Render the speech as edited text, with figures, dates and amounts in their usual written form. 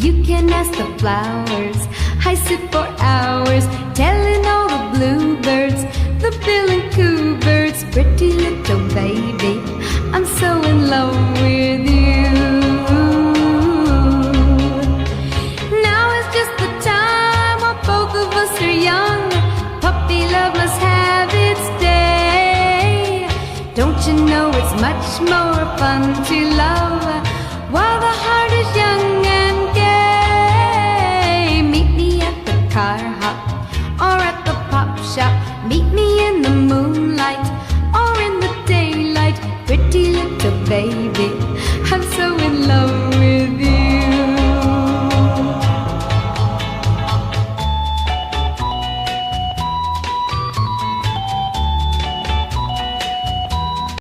You can ask the flowers. I sit for hours telling all the bluebirds, the bill and coo birds, pretty little baby, I'm so in love with you. Now is just the time while both of us are young. Puppy love must have its day. Don't you know it's much more fun to love while the heart is young and gay? Meet me at the car hop or at the pop shop. Meet me in the moonlight or in the daylight, pretty little baby,